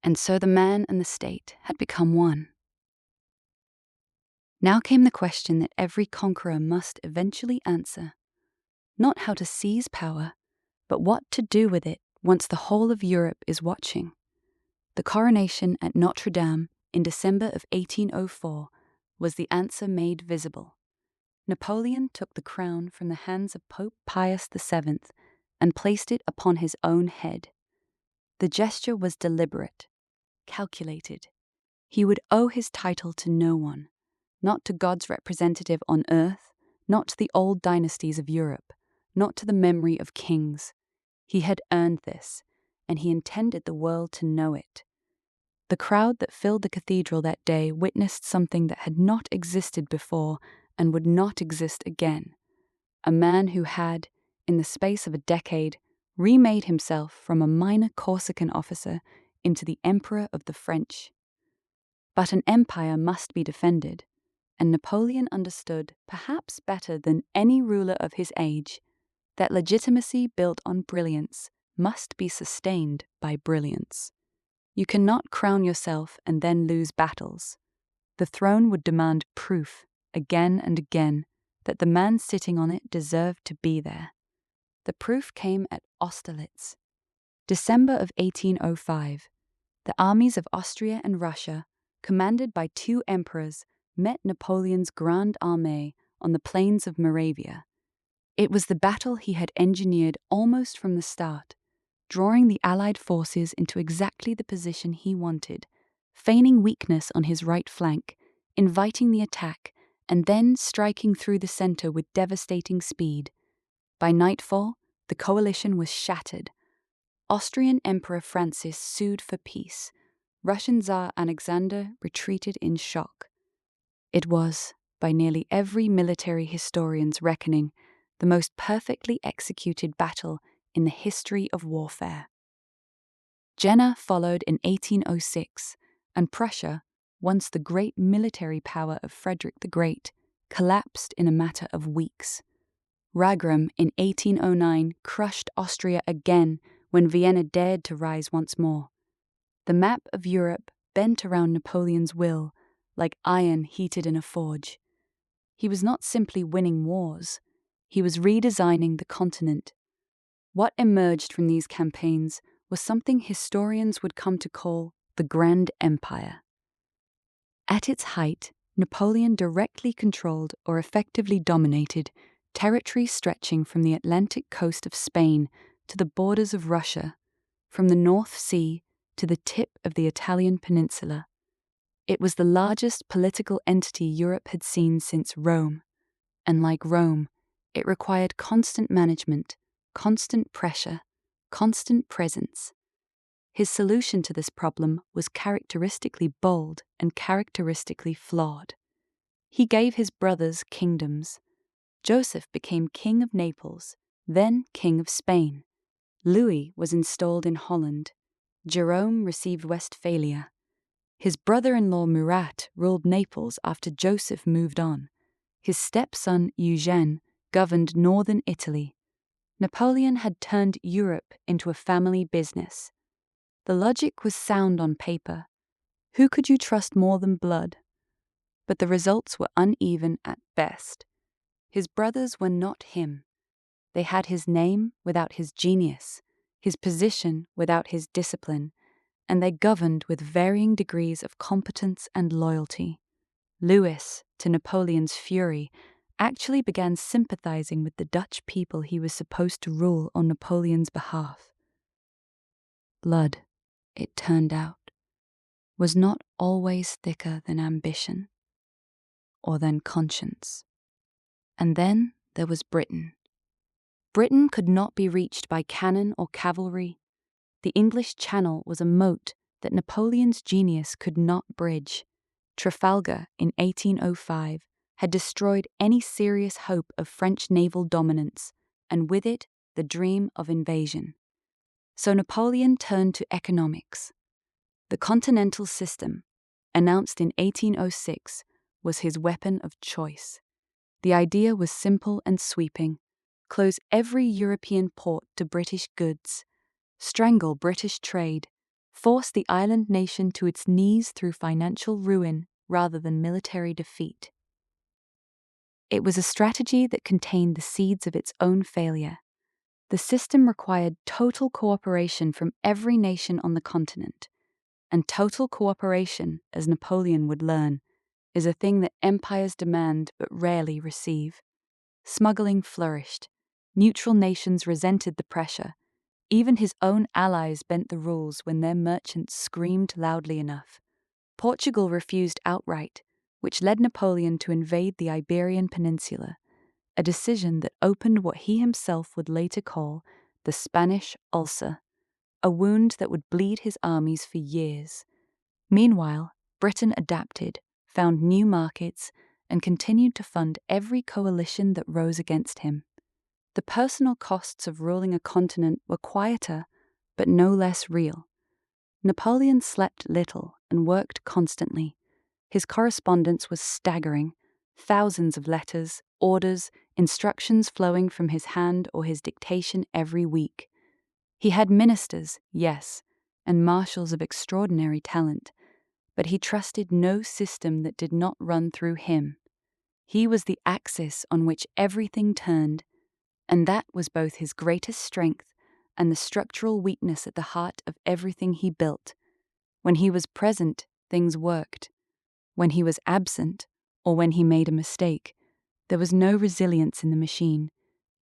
And so the man and the state had become one. Now came the question that every conqueror must eventually answer. Not how to seize power, but what to do with it once the whole of Europe is watching. The coronation at Notre Dame in December of 1804 was the answer made visible. Napoleon took the crown from the hands of Pope Pius VII and placed it upon his own head. The gesture was deliberate, calculated. He would owe his title to no one, not to God's representative on earth, not to the old dynasties of Europe, not to the memory of kings. He had earned this, and he intended the world to know it. The crowd that filled the cathedral that day witnessed something that had not existed before and would not exist again. A man who had, in the space of a decade, remade himself from a minor Corsican officer into the Emperor of the French. But an empire must be defended, and Napoleon understood, perhaps better than any ruler of his age, that legitimacy built on brilliance must be sustained by brilliance. You cannot crown yourself and then lose battles. The throne would demand proof, again and again, that the man sitting on it deserved to be there. The proof came at Austerlitz. December of 1805, the armies of Austria and Russia, commanded by two emperors, met Napoleon's Grande Armée on the plains of Moravia. It was the battle he had engineered almost from the start, drawing the Allied forces into exactly the position he wanted, feigning weakness on his right flank, inviting the attack, and then striking through the center with devastating speed. By nightfall, the coalition was shattered. Austrian Emperor Francis sued for peace. Russian Tsar Alexander retreated in shock. It was, by nearly every military historian's reckoning, the most perfectly executed battle in the history of warfare. Jena followed in 1806, and Prussia, once the great military power of Frederick the Great, collapsed in a matter of weeks. Wagram in 1809 crushed Austria again when Vienna dared to rise once more. The map of Europe bent around Napoleon's will, like iron heated in a forge. He was not simply winning wars, he was redesigning the continent. What emerged from these campaigns was something historians would come to call the Grand Empire. At its height, Napoleon directly controlled or effectively dominated territory stretching from the Atlantic coast of Spain to the borders of Russia, from the North Sea to the tip of the Italian peninsula. It was the largest political entity Europe had seen since Rome, and like Rome, it required constant management, constant pressure, constant presence. His solution to this problem was characteristically bold and characteristically flawed. He gave his brothers kingdoms. Joseph became King of Naples, then King of Spain. Louis was installed in Holland. Jerome received Westphalia. His brother-in-law Murat ruled Naples after Joseph moved on. His stepson Eugene governed northern Italy. Napoleon had turned Europe into a family business. The logic was sound on paper. Who could you trust more than blood? But the results were uneven at best. His brothers were not him. They had his name without his genius, his position without his discipline, and they governed with varying degrees of competence and loyalty. Louis, to Napoleon's fury, actually began sympathizing with the Dutch people he was supposed to rule on Napoleon's behalf. Blood, it turned out, was not always thicker than ambition, or than conscience. And then there was Britain. Britain could not be reached by cannon or cavalry. The English Channel was a moat that Napoleon's genius could not bridge. Trafalgar in 1805 had destroyed any serious hope of French naval dominance, and with it, the dream of invasion. So Napoleon turned to economics. The Continental System, announced in 1806, was his weapon of choice. The idea was simple and sweeping: close every European port to British goods, strangle British trade, force the island nation to its knees through financial ruin rather than military defeat. It was a strategy that contained the seeds of its own failure. The system required total cooperation from every nation on the continent, and total cooperation, as Napoleon would learn, is a thing that empires demand but rarely receive. Smuggling flourished. Neutral nations resented the pressure. Even his own allies bent the rules when their merchants screamed loudly enough. Portugal refused outright, which led Napoleon to invade the Iberian Peninsula, a decision that opened what he himself would later call the Spanish ulcer, a wound that would bleed his armies for years. Meanwhile, Britain adapted, found new markets, and continued to fund every coalition that rose against him. The personal costs of ruling a continent were quieter, but no less real. Napoleon slept little and worked constantly. His correspondence was staggering. Thousands of letters, orders, instructions flowing from his hand or his dictation every week. He had ministers, yes, and marshals of extraordinary talent, but he trusted no system that did not run through him. He was the axis on which everything turned, and that was both his greatest strength and the structural weakness at the heart of everything he built. When he was present, things worked. When he was absent, or when he made a mistake, there was no resilience in the machine.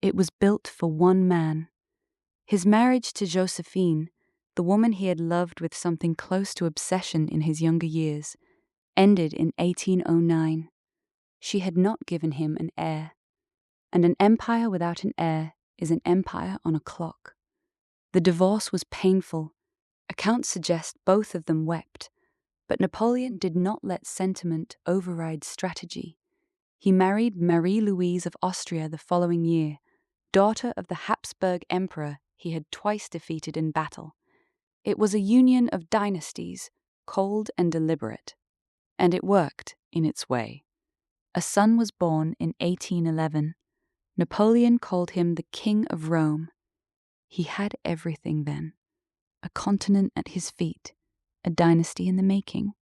It was built for one man. His marriage to Josephine, the woman he had loved with something close to obsession in his younger years, ended in 1809. She had not given him an heir, and an empire without an heir is an empire on a clock. The divorce was painful. Accounts suggest both of them wept, but Napoleon did not let sentiment override strategy. He married Marie-Louise of Austria the following year, daughter of the Habsburg emperor he had twice defeated in battle. It was a union of dynasties, cold and deliberate, and it worked in its way. A son was born in 1811. Napoleon called him the King of Rome. He had everything then. A continent at his feet, a dynasty in the making,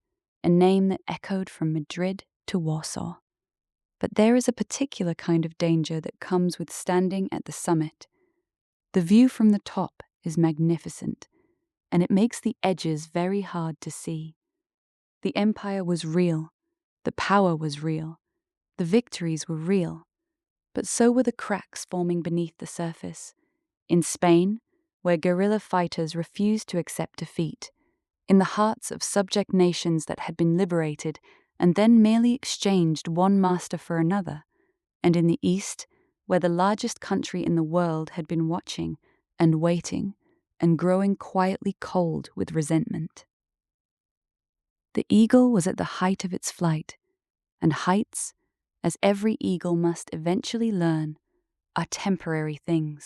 a name that echoed from Madrid to Warsaw. But there is a particular kind of danger that comes with standing at the summit. The view from the top is magnificent, and it makes the edges very hard to see. The empire was real, the power was real, the victories were real, but so were the cracks forming beneath the surface. In Spain, where guerrilla fighters refused to accept defeat, in the hearts of subject nations that had been liberated and then merely exchanged one master for another, and in the East, where the largest country in the world had been watching and waiting and growing quietly cold with resentment. The eagle was at the height of its flight, and heights, as every eagle must eventually learn, are temporary things.